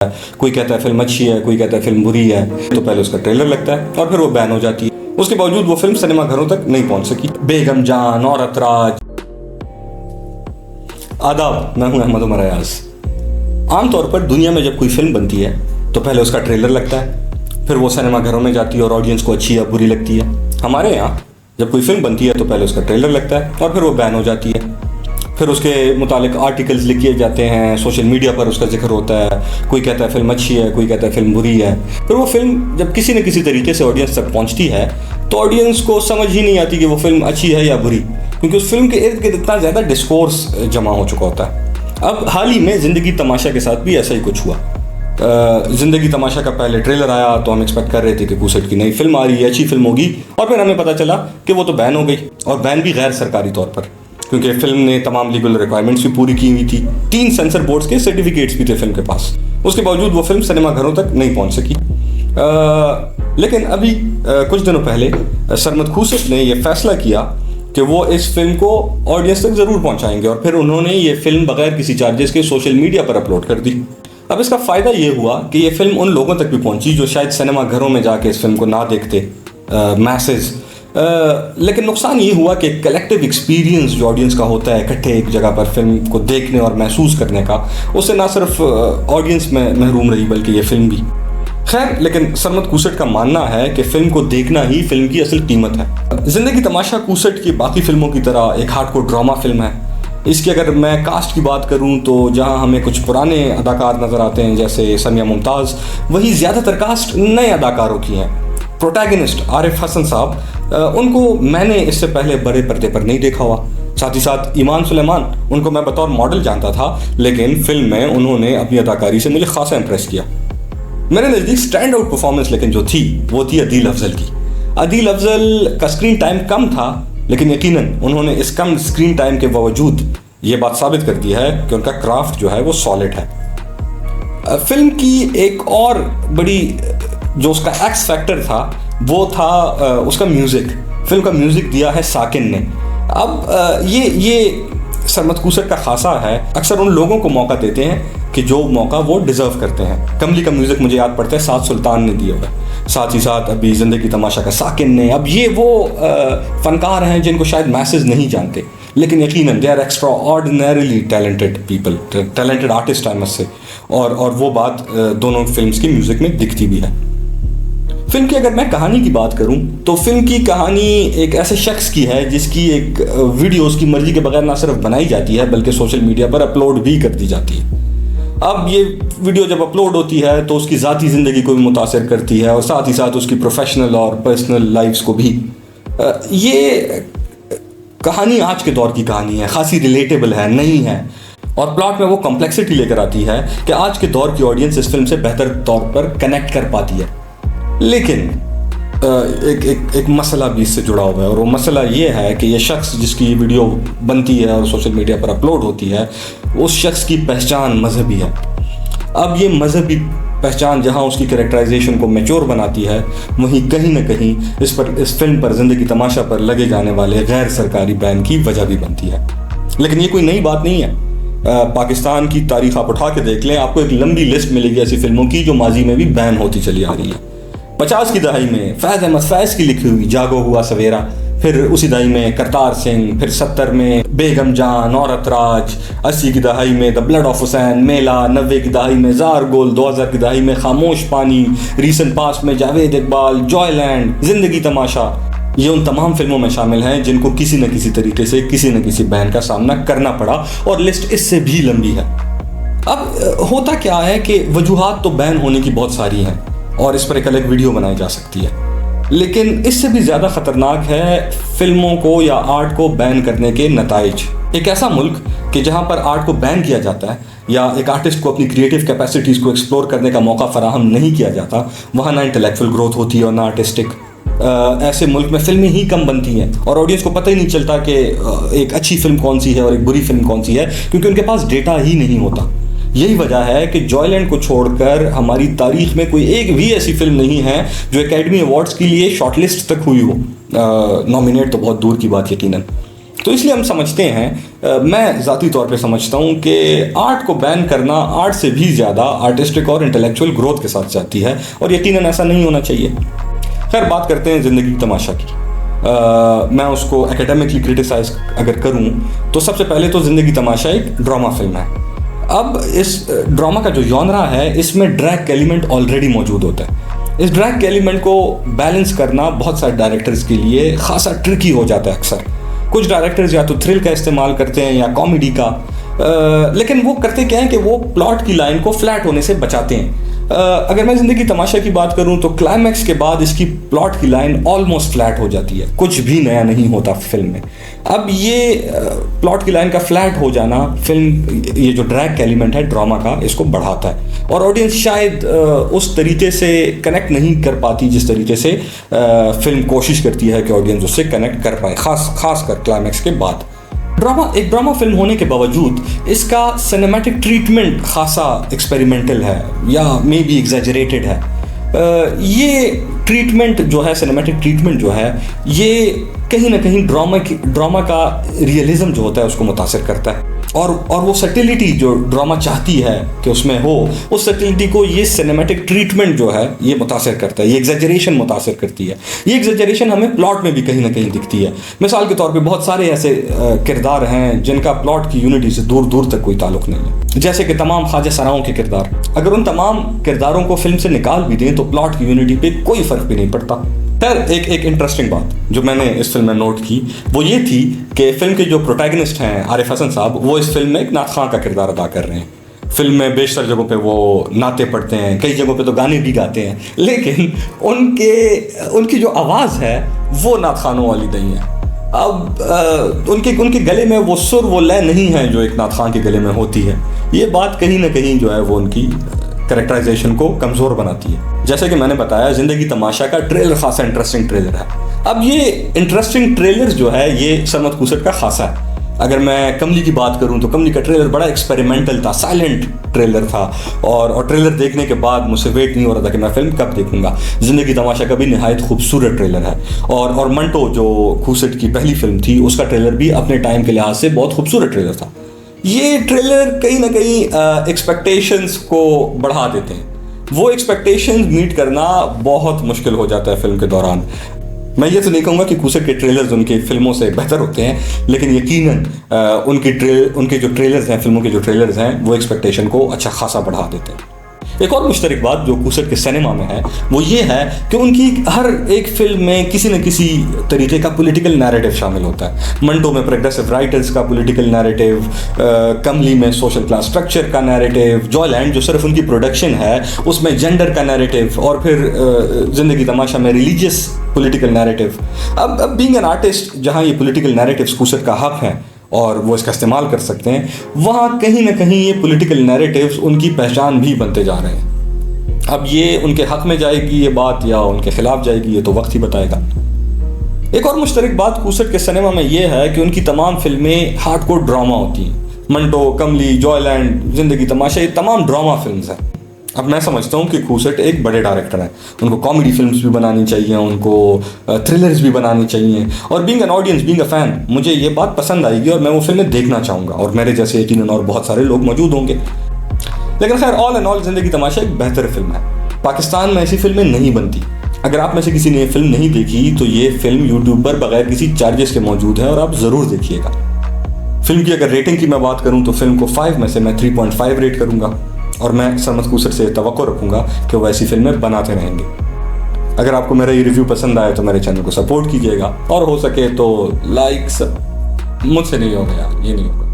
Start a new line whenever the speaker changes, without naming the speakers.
कोई कहता है फिल्म अच्छी है, कोई कहता है फिल्म बुरी है, तो पहले उसका ट्रेलर लगता है और फिर वो बैन हो जाती है। उसके बावजूद वो फिल्म सिनेमा घरों तक नहीं पहुंच सकी। बेगम जान, औरत राज। आदाब, मैं हूं अहमद उमर अयाज। आमतौर पर दुनिया में जब कोई फिल्म बनती है तो पहले उसका ट्रेलर लगता है, फिर वो सिनेमा घरों में जाती है और ऑडियंस को अच्छी या बुरी लगती है। हमारे यहाँ जब कोई फिल्म बनती है तो पहले उसका ट्रेलर लगता है और फिर वो बैन हो जाती है। फिर उसके मुतालिक आर्टिकल्स लिखे जाते हैं, सोशल मीडिया पर उसका जिक्र होता है, कोई कहता है फिल्म अच्छी है, कोई कहता है फिल्म बुरी है। फिर वो फिल्म जब किसी न किसी तरीके से ऑडियंस तक पहुंचती है तो ऑडियंस को समझ ही नहीं आती कि वो फिल्म अच्छी है या बुरी, क्योंकि उस फिल्म के इर्द गिर्द इतना ज़्यादा डिस्कोर्स जमा हो चुका होता है। अब हाल ही में ज़िंदगी तमाशा के साथ भी ऐसा ही कुछ हुआ। ज़िंदगी तमाशा का पहले ट्रेलर आया तो हम एक्सपेक्ट कर रहे थे कि कुसट की नई फिल्म आ रही है, अच्छी फिल्म होगी, और फिर हमें पता चला कि वो तो बैन हो गई, और बैन भी गैर सरकारी तौर पर, क्योंकि फिल्म ने तमाम लीगल रिक्वायरमेंट्स भी पूरी की हुई थी। 3 सेंसर बोर्ड्स के सर्टिफिकेट्स भी थे फिल्म के पास। उसके बावजूद वो फिल्म सिनेमा घरों तक नहीं पहुंच सकी। लेकिन अभी कुछ दिनों पहले सरमद खूसट ने यह फैसला किया कि वो इस फिल्म को ऑडियंस तक ज़रूर पहुंचाएंगे, और फिर उन्होंने ये फिल्म बगैर किसी चार्जेस के सोशल मीडिया पर अपलोड कर दी। अब इसका फ़ायदा ये हुआ कि ये फिल्म उन लोगों तक भी पहुंची जो शायद सिनेमा घरों में जाके इस फिल्म को ना देखते, मैसेज। लेकिन नुकसान ये हुआ कि कलेक्टिव एक्सपीरियंस जो ऑडियंस का होता है इकट्ठे एक जगह पर फिल्म को देखने और महसूस करने का, उससे ना सिर्फ ऑडियंस में महरूम रही बल्कि ये फिल्म भी। खैर, लेकिन सरमद खूसट का मानना है कि फिल्म को देखना ही फिल्म की असल कीमत है। ज़िंदगी तमाशा खूसट की बाकी फिल्मों की तरह एक हार्डकोर ड्रामा फिल्म है। इसकी अगर मैं कास्ट की बात करूं तो जहां हमें कुछ पुराने अदाकार नज़र आते हैं जैसे सनिया मुमताज़, वहीं ज़्यादातर कास्ट नए अदाकारों की हैं। प्रोटैगनिस्ट आरिफ हसन साहब, उनको मैंने इससे पहले बड़े पर्दे पर नहीं देखा हुआ। साथ ही साथ ईमान सुलेमान, उनको मैं बतौर मॉडल जानता था, लेकिन फिल्म में उन्होंने अपनी अदाकारी से मुझे खासा इंप्रेस किया। मेरे नज़दीक स्टैंड आउट परफॉर्मेंस लेकिन जो थी वो थी अदील अफजल की। अदील अफजल का स्क्रीन टाइम कम था, लेकिन यकीनन उन्होंने इस कम स्क्रीन टाइम के बावजूद ये बात साबित कर दी है कि उनका क्राफ्ट जो है वो सॉलिड है। फिल्म की एक और बड़ी जो उसका एक्स फैक्टर था वो था उसका म्यूज़िक। फिल्म का म्यूज़िक दिया है साकिन ने। अब ये सरमद खूसट का खासा है, अक्सर उन लोगों को मौका देते हैं कि जो मौका वो डिज़र्व करते हैं। कमली का म्यूज़िक मुझे याद पड़ता है सात सुल्तान ने दिया हुआ है, साथ ही साथ अभी ज़िंदगी तमाशा का साकिन ने। अब ये वो फ़नकार हैं जिनको शायद मैसेज नहीं जानते, लेकिन यकीनन they are extraordinarily talented people, talented artist है मुझसे, और वो बात दोनों फिल्म्स की म्यूज़िक में दिखती भी है। फिल्म की अगर मैं कहानी की बात करूं तो फिल्म की कहानी एक ऐसे शख्स की है जिसकी एक वीडियो उसकी मर्जी के बगैर ना सिर्फ बनाई जाती है बल्कि सोशल मीडिया पर अपलोड भी कर दी जाती है। अब ये वीडियो जब अपलोड होती है तो उसकी ज़ाती ज़िंदगी को भी मुतासिर करती है और साथ ही साथ उसकी प्रोफेशनल और पर्सनल लाइफ्स को भी। ये कहानी आज के दौर की कहानी है, खासी रिलेटेबल है, नई है, और प्लॉट में वो कॉम्प्लेक्सिटी लेकर आती है कि आज के दौर की ऑडियंस इस फिल्म से बेहतर तौर पर कनेक्ट कर पाती है। लेकिन एक मसला भी इससे जुड़ा हुआ है, और वो मसला ये है कि ये शख्स जिसकी वीडियो बनती है और सोशल मीडिया पर अपलोड होती है, उस शख्स की पहचान मजहबी है। अब ये मजहबी पहचान जहां उसकी कैरेक्टराइजेशन को मैच्योर बनाती है, वहीं कहीं ना कहीं इस फिल्म पर, ज़िंदगी तमाशा पर लगे जाने वाले गैर सरकारी बैन की वजह भी बनती है। लेकिन ये कोई नई बात नहीं है। पाकिस्तान की तारीख आप उठा के देख लें, आपको एक लंबी लिस्ट मिलेगी ऐसी फिल्मों की जो माजी में भी बैन होती चली आ रही है। 50 की दहाई में फैज़ अहमद फैज़ की लिखी हुई जागो हुआ सवेरा, फिर उसी दहाई में करतार सिंह, फिर 70 में बेगम जान, औरत राज, 80 की दहाई में द ब्लड ऑफ हुसैन, मेला, 90 की दहाई में जार गोल, 2000 की दहाई में खामोश पानी, रीसेंट पास्ट में जावेद इकबाल, जॉयलैंड, ज़िंदगी तमाशा, ये उन तमाम फिल्मों में शामिल हैं जिनको किसी न किसी तरीके से किसी न किसी बैन का सामना करना पड़ा, और लिस्ट इससे भी लंबी है। अब होता क्या है कि वजूहात तो बैन होने की बहुत सारी हैं और इस पर एक अलग वीडियो बनाई जा सकती है, लेकिन इससे भी ज़्यादा ख़तरनाक है फिल्मों को या आर्ट को बैन करने के नताइज। एक ऐसा मुल्क कि जहाँ पर आर्ट को बैन किया जाता है या एक आर्टिस्ट को अपनी क्रिएटिव कैपेसिटीज़ को एक्सप्लोर करने का मौका फराहम नहीं किया जाता, वहाँ ना इंटेलेक्चुअल ग्रोथ होती है और ना आर्टिस्टिक। ऐसे मुल्क में फिल्में ही कम बनती हैं और ऑडियंस को पता ही नहीं चलता कि एक अच्छी फिल्म कौन सी है और एक बुरी फिल्म कौन सी है, क्योंकि उनके पास डेटा ही नहीं होता। यही वजह है कि जॉयलैंड को छोड़कर हमारी तारीख में कोई एक भी ऐसी फिल्म नहीं है जो एकेडमी अवार्ड्स के लिए शॉर्टलिस्ट तक हुई हो। नॉमिनेट तो बहुत दूर की बात यकीनन। तो इसलिए हम समझते हैं, मैं ज़ाती तौर पे समझता हूँ कि आर्ट को बैन करना आर्ट से भी ज़्यादा आर्टिस्टिक और इंटेलेक्चुअल ग्रोथ के साथ जाती है, और यकीनन ऐसा नहीं होना चाहिए। खैर, बात करते हैं ज़िंदगी तमाशा की। मैं उसको एकेडमिकली क्रिटिसाइज अगर करूँ तो सबसे पहले तो ज़िंदगी तमाशा एक ड्रामा फिल्म है। अब इस ड्रामा का जो जॉनरा है, इसमें ड्रैग का एलिमेंट ऑलरेडी मौजूद होता है। इस ड्रैग के एलिमेंट को बैलेंस करना बहुत सारे डायरेक्टर्स के लिए खासा ट्रिकी हो जाता है। अक्सर कुछ डायरेक्टर्स या तो थ्रिल का इस्तेमाल करते हैं या कॉमेडी का, लेकिन वो करते क्या है कि वो प्लॉट की लाइन को फ्लैट होने से बचाते हैं। अगर मैं ज़िंदगी तमाशा की बात करूं तो क्लाइमैक्स के बाद इसकी प्लॉट की लाइन ऑलमोस्ट फ्लैट हो जाती है, कुछ भी नया नहीं होता फिल्म में। अब ये प्लॉट की लाइन का फ्लैट हो जाना फिल्म, ये जो ड्रैग का एलिमेंट है ड्रामा का, इसको बढ़ाता है, और ऑडियंस शायद उस तरीके से कनेक्ट नहीं कर पाती जिस तरीके से फिल्म कोशिश करती है कि ऑडियंस उससे कनेक्ट कर पाए, खास कर क्लाइमैक्स के बाद। एक ड्रामा फिल्म होने के बावजूद इसका सिनेमैटिक ट्रीटमेंट खासा एक्सपेरिमेंटल है या मे बी एग्जैजरेटेड है। ये ट्रीटमेंट जो है, सिनेमैटिक ट्रीटमेंट जो है, ये कहीं ना कहीं ड्रामा का रियलिज्म जो होता है उसको मुतासिर करता है, और वो सटिलिटी जो ड्रामा चाहती है कि उसमें हो, उस सटिलिटी को ये सिनेमैटिक ट्रीटमेंट जो है ये मुतासिर करता है, ये एग्जैजरेशन मुतासिर करती है। ये एग्जैजरेशन हमें प्लॉट में भी कहीं ना कहीं दिखती है। मिसाल के तौर पे बहुत सारे ऐसे किरदार हैं जिनका प्लॉट की यूनिटी से दूर दूर तक कोई ताल्लुक नहीं है, जैसे कि तमाम ख्वाजा सराओं के किरदार। अगर उन तमाम किरदारों को फिल्म से निकाल भी दें तो प्लॉट की यूनिटी पे कोई फ़र्क भी नहीं पड़ता। खैर, एक इंटरेस्टिंग बात जो मैंने इस फिल्म में नोट की वो ये थी कि फिल्म के जो प्रोटैगनिस्ट हैं आरिफ हसन साहब, वो इस फिल्म में एक नात खां का किरदार अदा कर रहे हैं। फिल्म में बेशतर जगहों पे वो नाते पढ़ते हैं, कई जगहों पे तो गाने भी गाते हैं, लेकिन उनकी जो आवाज़ है वो नात खानों वाली नहीं है। अब उनके गले में वो सुर, वो लय नहीं है जो एक नात खां के गले में होती है। ये बात कहीं ना कहीं जो है वो उनकी कैरेक्टराइजेशन को कमज़ोर बनाती है। जैसे कि मैंने बताया, ज़िंदगी तमाशा का ट्रेलर खासा इंटरेस्टिंग ट्रेलर है। अब ये इंटरेस्टिंग ट्रेलर जो है ये सरमद खूसट का खासा है। अगर मैं कमली की बात करूं तो कमली का ट्रेलर बड़ा एक्सपेरिमेंटल था, साइलेंट ट्रेलर था, और ट्रेलर देखने के बाद मुझसे वेट नहीं हो रहा था कि मैं फिल्म कब देखूंगा। ज़िंदगी तमाशा का भी निहायत खूबसूरत ट्रेलर है, और मंटो जो खूसट की पहली फिल्म थी उसका ट्रेलर भी अपने टाइम के लिहाज से बहुत खूबसूरत ट्रेलर था। ये ट्रेलर कहीं ना कहीं एक्सपेक्टेशंस को बढ़ा देते हैं। वो एक्सपेक्टेशंस मीट करना बहुत मुश्किल हो जाता है फिल्म के दौरान। मैं ये तो नहीं कहूँगा कि खूसट के ट्रेलर्स उनकी फिल्मों से बेहतर होते हैं, लेकिन यकीनन उनके जो ट्रेलर्स हैं, फिल्मों के जो ट्रेलर्स हैं, वो एक्सपेक्टेशन को अच्छा खासा बढ़ा देते हैं। एक और मुश्तरक बात जो खूसट के सिनेमा में है वो ये है कि उनकी हर एक फिल्म में किसी न किसी तरीके का पॉलिटिकल नैरेटिव शामिल होता है। मंटो में प्रोग्रेसिव राइटर्स का पॉलिटिकल नैरेटिव, कमली में सोशल क्लास स्ट्रक्चर का नैरेटिव, जॉयलैंड जो सिर्फ उनकी प्रोडक्शन है उसमें जेंडर का नैरेटिव, और फिर ज़िंदगी तमाशा में रिलीजियस पॉलिटिकल नैरेटिव। अब बीइंग एन आर्टिस्ट जहाँ ये पॉलिटिकल नैरेटिव्स खूसट का हक है और वो इसका इस्तेमाल कर सकते हैं, वहाँ कहीं ना कहीं ये पॉलिटिकल नैरेटिव्स उनकी पहचान भी बनते जा रहे हैं। अब ये उनके हक में जाएगी ये बात या उनके खिलाफ जाएगी, ये तो वक्त ही बताएगा। एक और मुश्तरक बात खूसट के सिनेमा में ये है कि उनकी तमाम फिल्में हार्डकोर ड्रामा होती हैं। मंटो, कमली, जॉयलैंड, ज़िंदगी तमाशा, ये तमाम ड्रामा फिल्म्स हैं। अब मैं समझता हूँ कि खूसट एक बड़े डायरेक्टर हैं, उनको कॉमेडी फिल्म्स भी बनानी चाहिए, उनको थ्रिलर्स भी बनानी चाहिए, और being an audience, being a fan, मुझे ये बात पसंद आएगी और मैं वो फिल्में देखना चाहूँगा, और मेरे जैसे यकीनन और बहुत सारे लोग मौजूद होंगे। लेकिन खैर, ऑल एंड ऑल ज़िंदगी तमाशा एक बेहतर फिल्म है। पाकिस्तान में ऐसी फिल्में नहीं बनती। अगर आप में से किसी ने ये फिल्म नहीं देखी तो ये फिल्म यूट्यूब पर बगैर किसी चार्जेस के मौजूद है और आप ज़रूर देखिएगा। फिल्म की अगर रेटिंग की मैं बात करूँ तो फिल्म को 5 में से मैं 3.5 रेट करूँगा, और मैं सरमद खूसट से तवक्को रखूँगा कि वो ऐसी फिल्में बनाते रहेंगे। अगर आपको मेरा ये रिव्यू पसंद आए तो मेरे चैनल को सपोर्ट कीजिएगा, और हो सके तो लाइक, मुझसे नहीं होगा यार, ये नहीं होगा।